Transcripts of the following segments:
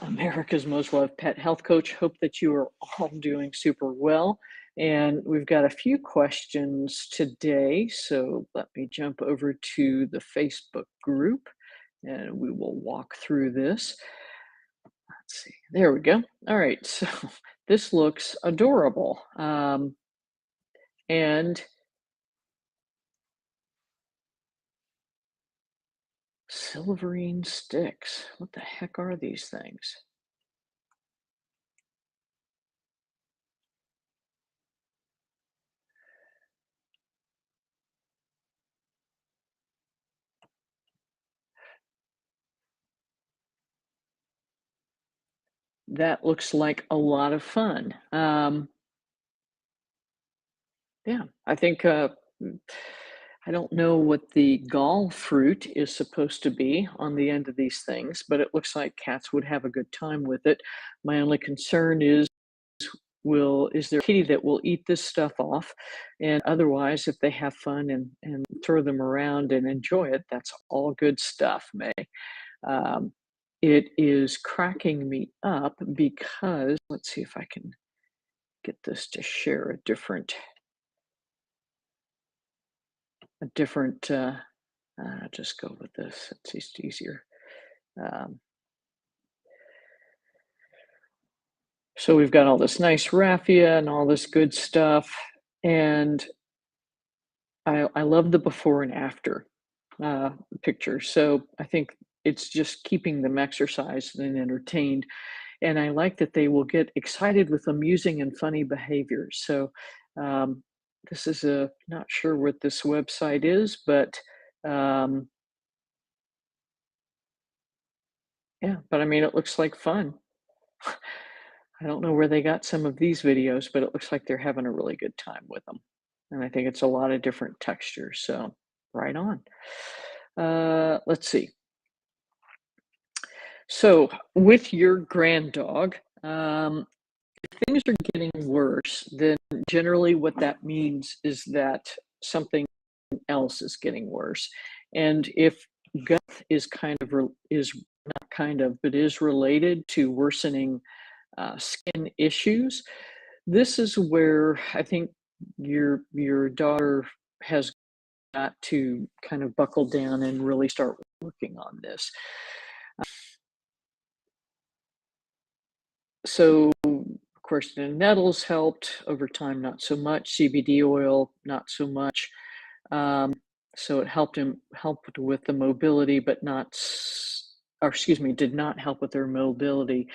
America's Most Loved Pet Health Coach. Hope that you are all doing super well. And we've got a few questions today. So let me jump over to the Facebook group and we will walk through this. Let's see. There we go. All right. So this looks adorable. And Silverine sticks. What the heck are these things? That looks like a lot of fun. Yeah, I think I don't know what the gall fruit is supposed to be on the end of these things, but it looks like cats would have a good time with it. My only concern is there a kitty that will eat this stuff off? And otherwise, if they have fun and throw them around and enjoy it, that's all good stuff, May. Um, it is cracking me up because let's see if I can get this to share a different just go with this. It's just easier. Um, so we've got all this nice raffia and all this good stuff. And I love the before and after picture. So I think it's just keeping them exercised and entertained. And I like that they will get excited with amusing and funny behaviors. So um, this is not sure what this website is, but um, yeah, but I mean, it looks like fun. I don't know where they got some of these videos, but it looks like they're having a really good time with them. And I think it's a lot of different textures. So right on. Let's see. So with your grand dog, if things are getting worse, then generally what that means is that something else is getting worse. And if gut is is not kind of, but is related to worsening skin issues, this is where I think your daughter has got to kind of buckle down and really start working on this. So, quercetin nettles helped over time, not so much. CBD oil, not so much. Um, so it helped with the mobility, but or excuse me, did not help with their mobility.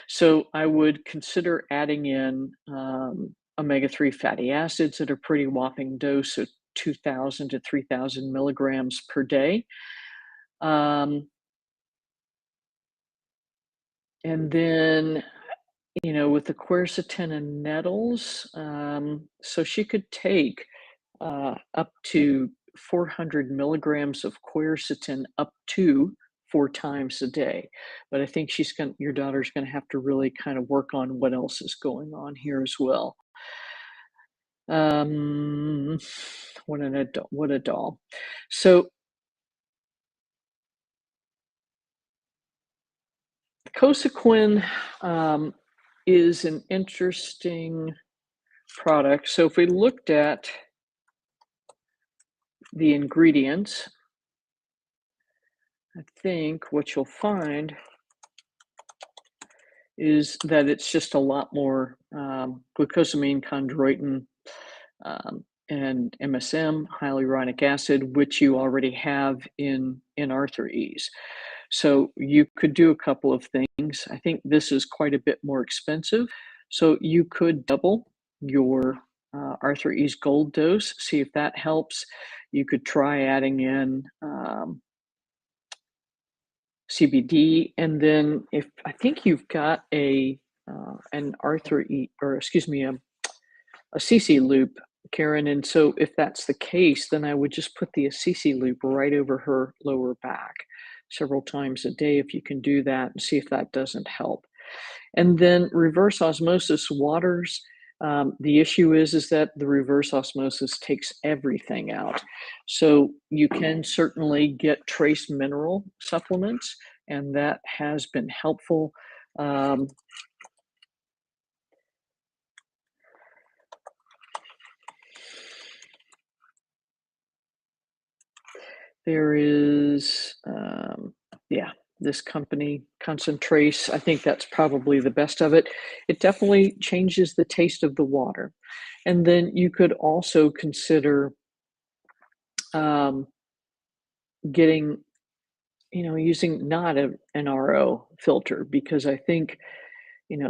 So I would consider adding in omega-3 fatty acids at a pretty whopping dose of 2,000 to 3,000 milligrams per day. And then, with the quercetin and nettles, so she could take up to 400 milligrams of quercetin up to 4 times a day. But I think your daughter's going to have to really kind of work on what else is going on here as well. Um, what a doll. So Cosequin is an interesting product. So if we looked at the ingredients, I think what you'll find is that it's just a lot more glucosamine, chondroitin, and MSM, hyaluronic acid, which you already have in Arthritis. So you could do a couple of things. I think this is quite a bit more expensive. So you could double your Arthritis Gold dose, see if that helps. You could try adding in CBD, and then if I think you've got an Arthritis, or excuse me, a CC loop, Karen. And so if that's the case, then I would just put the CC loop right over her lower back several times a day if you can do that, and see if that doesn't help. And then reverse osmosis waters. The issue is that the reverse osmosis takes everything out. So you can certainly get trace mineral supplements, and that has been helpful. Um, there is, yeah, this company, Concentrace. I think that's probably the best of it. It definitely changes the taste of the water. And then you could also consider um, getting, using not an RO filter, because I think,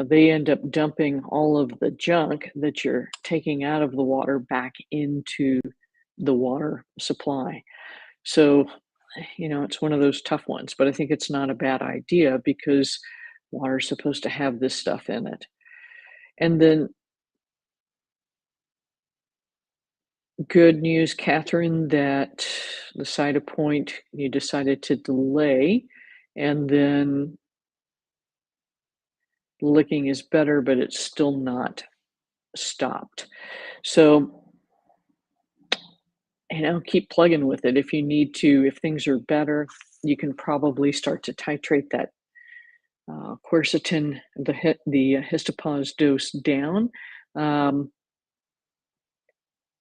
they end up dumping all of the junk that you're taking out of the water back into the water supply. So, it's one of those tough ones, but I think it's not a bad idea because water's supposed to have this stuff in it. And then good news, Catherine, that the side point you decided to delay, and then licking is better, but it's still not stopped. So, keep plugging with it. If you need to, if things are better, you can probably start to titrate that quercetin, the histopause dose down, um,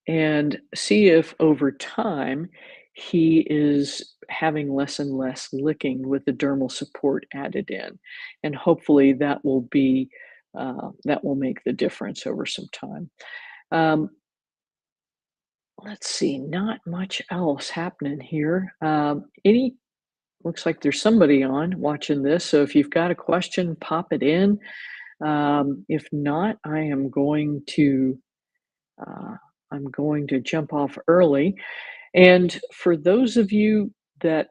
and see if over time he is having less and less licking with the dermal support added in, and hopefully that will make the difference over some time. Um, let's see, not much else happening here. Any Looks like there's somebody on watching this, so if you've got a question, pop it in. If not, uh, I'm going to jump off early. And for those of you that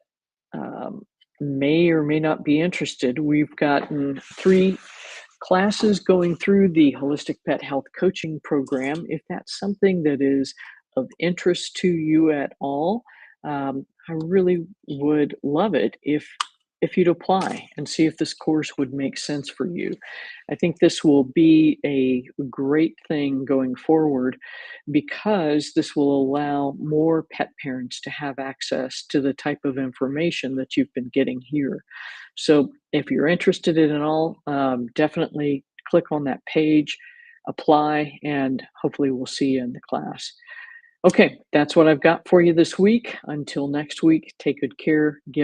um, may or may not be interested, we've gotten 3 classes going through the Holistic Pet Health Coaching Program. If that's something that is of interest to you at all, I really would love it if you'd apply and see if this course would make sense for you. I think this will be a great thing going forward because this will allow more pet parents to have access to the type of information that you've been getting here. So if you're interested in it all, definitely click on that page, apply, and hopefully we'll see you in the class. Okay, that's what I've got for you this week. Until next week, take good care.